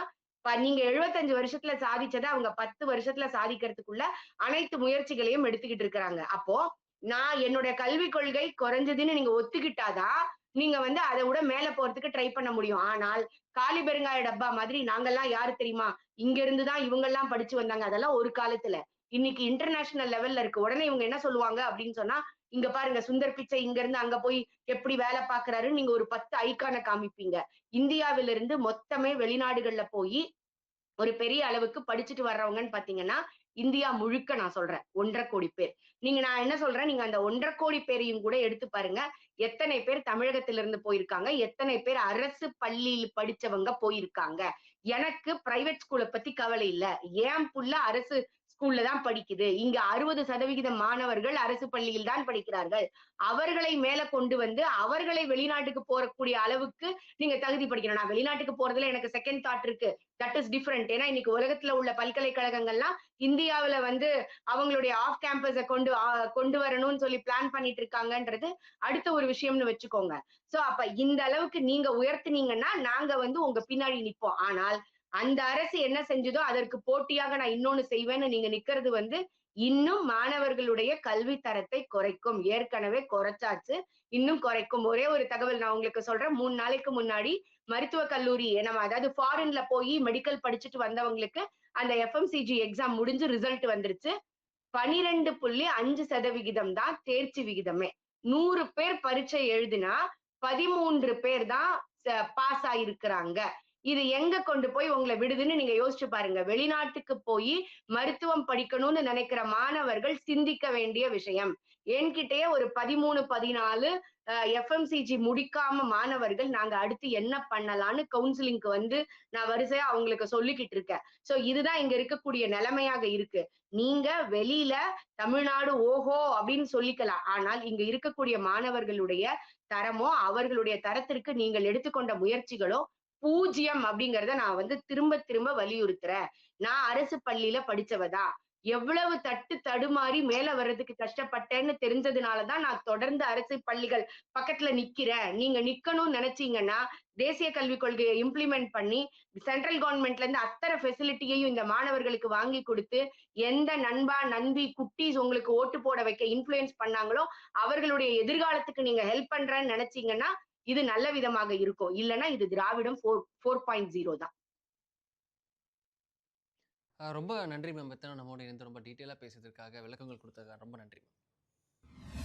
நீங்க 75 வருஷத்துல சாதிச்சதை அவங்க 10 வருஷத்துல சாதிக்கிறதுக்குள்ள அனைத்து முயற்சிகளையும் எடுத்துக்கிட்டு இருக்கிறாங்க. அப்போ நான் என்னுடைய கல்விக் கொள்கை குறைஞ்சதுன்னு நீங்க ஒத்துக்கிட்டாதான் நீங்க வந்து அதை விட மேல போறதுக்கு ட்ரை பண்ண முடியும். ஆனால் காலி பெருங்காய டப்பா மாதிரி நாங்கெல்லாம் யாரு தெரியுமா, இங்க இருந்துதான் இவங்க எல்லாம் படிச்சு வந்தாங்க, அதெல்லாம் ஒரு காலத்துல. இன்னைக்கு இன்டர்நேஷனல் லெவல்ல இருக்கு. உடனே இவங்க என்ன சொல்லுவாங்க அப்படின்னு சொன்னா, இங்க பாருங்க சுந்தர் பிச்சை இங்க இருந்து அங்க போய் எப்படி வேலை பாக்குறாருன்னு நீங்க ஒரு 10 ஐகானை காமிப்பீங்க. இந்தியாவில இருந்து மொத்தமே வெளிநாடுகள்ல போய் ஒரு பெரிய அளவுக்கு படிச்சுட்டு வர்றவங்கன்னு பாத்தீங்கன்னா இந்தியா முழுக்க நான் சொல்றேன் 1.5 கோடி பேர். நான் என்ன சொல்றேன், நீங்க அந்த 1.5 கோடி பேரையும் கூட எடுத்து பாருங்க. எத்தனை பேர் தமிழகத்திலிருந்து போயிருக்காங்க, எத்தனை பேர் அரசு பள்ளியில் படிச்சவங்க போயிருக்காங்க. எனக்கு பிரைவேட் ஸ்கூலை பத்தி கவலை இல்ல. என் புள்ள அரசு ஸ்கூல்ல தான் படிக்குது. இங்க 60% மாணவர்கள் அரசு பள்ளியில் தான் படிக்கிறார்கள். அவர்களை மேல கொண்டு வந்து அவர்களை வெளிநாட்டுக்கு போறக்கூடிய அளவுக்கு நீங்க தகுதி படிக்கணும். நான் வெளிநாட்டுக்கு போறதுல எனக்கு செகண்ட் தாட் இருக்கு. That is different. ஏன்னா இன்னைக்கு உலகத்துல உள்ள பல்கலைக்கழகங்கள்லாம் இந்தியாவுல வந்து அவங்களுடைய ஆஃப் கேம்பஸ கொண்டு வரணும்னு சொல்லி பிளான் பண்ணிட்டு இருக்காங்கன்றது அடுத்த ஒரு விஷயம்னு வச்சுக்கோங்க. சோ அப்ப இந்த அளவுக்கு நீங்க உயர்த்தினீங்கன்னா நாங்க வந்து உங்க பின்னாடி நிப்போம். ஆனால் அந்த அரசு என்ன செஞ்சதோ அதற்கு போட்டியாக நான் இன்னொன்னு செய்வேன்னு நீங்க நிக்கிறது வந்து இன்னும் மாணவர்களுடைய கல்வி தரத்தை குறைக்கும். ஏற்கனவே குறைச்சாச்சு, இன்னும் குறைக்கும். ஒரே ஒரு தகவல் நான் உங்களுக்கு சொல்றேன். 3 நாளைக்கு முன்னாடி மருத்துவக் கல்லூரி நம்ம அதாவது ஃபாரின்ல போய் மெடிக்கல் படிச்சுட்டு வந்தவங்களுக்கு அந்த எஃப்எம்சிஜி எக்ஸாம் முடிஞ்சு ரிசல்ட் வந்துருச்சு. 12.5% தான் தேர்ச்சி விகிதமே. 100 பேர் பரீட்சை எழுதினா 13 பேர் தான் பாஸ் ஆயிருக்கிறாங்க. இது எங்க கொண்டு போய் உங்களை விடுதுன்னு நீங்க யோசிச்சு பாருங்க. வெளிநாட்டுக்கு போய் மருத்துவம் படிக்கணும்னு நினைக்கிற மாணவர்கள் சிந்திக்க வேண்டிய விஷயம். என்கிட்டயே ஒரு 13, 14 எஃப்எம்சிஜி முடிக்காம மாணவர்கள் நாங்க அடுத்து என்ன பண்ணலாம்னு கவுன்சிலிங்க்கு வந்து நான் வரிசையா அவங்களுக்கு சொல்லிக்கிட்டு இருக்கேன். சோ இதுதான் இங்க இருக்கக்கூடிய நிலைமையாக இருக்கு. நீங்க வெளியில தமிழ்நாடு ஓஹோ அப்படின்னு சொல்லிக்கலாம். ஆனால் இங்க இருக்கக்கூடிய மாணவர்களுடைய தரமோ அவர்களுடைய தரத்திற்கு நீங்கள் எடுத்துக்கொண்ட முயற்சிகளோ 0 அப்படிங்கிறத நான் வந்து திரும்ப திரும்ப வலியுறுத்துறேன். நான் அரசு பள்ளியில படிச்சவதான். எவ்வளவு தட்டு தடுமாறி மேல வர்றதுக்கு கஷ்டப்பட்டேன்னு தெரிஞ்சதுனாலதான் நான் தொடர்ந்து அரசு பள்ளிகள் பக்கத்துல நிக்கிறேன். நீங்க நிக்கணும்னு நினைச்சீங்கன்னா தேசிய கல்விக் கொள்கையை இம்ப்ளிமெண்ட் பண்ணி சென்ட்ரல் கவர்மெண்ட்ல இருந்து அத்தனை ஃபெசிலிட்டியையும் இந்த மாணவர்களுக்கு வாங்கி கொடுத்து எந்த நண்பா நண்பி குட்டீஸ் உங்களுக்கு ஓட்டு போட வைக்க இன்ஃப்ளூயன்ஸ் பண்ணாங்களோ அவர்களுடைய எதிர்காலத்துக்கு நீங்க ஹெல்ப் பண்றேன்னு நினைச்சீங்கன்னா இது நல்ல விதமாக இருக்கும். இல்லைன்னா இது திராவிடம் 4.0 தான். ரொம்ப நன்றி மேம். இத்தனை நம்மோட இணைந்து ரொம்ப டீட்டெயிலாக பேசுறதுக்காக, விளக்கங்கள் கொடுத்ததுக்காக ரொம்ப நன்றி மேம்.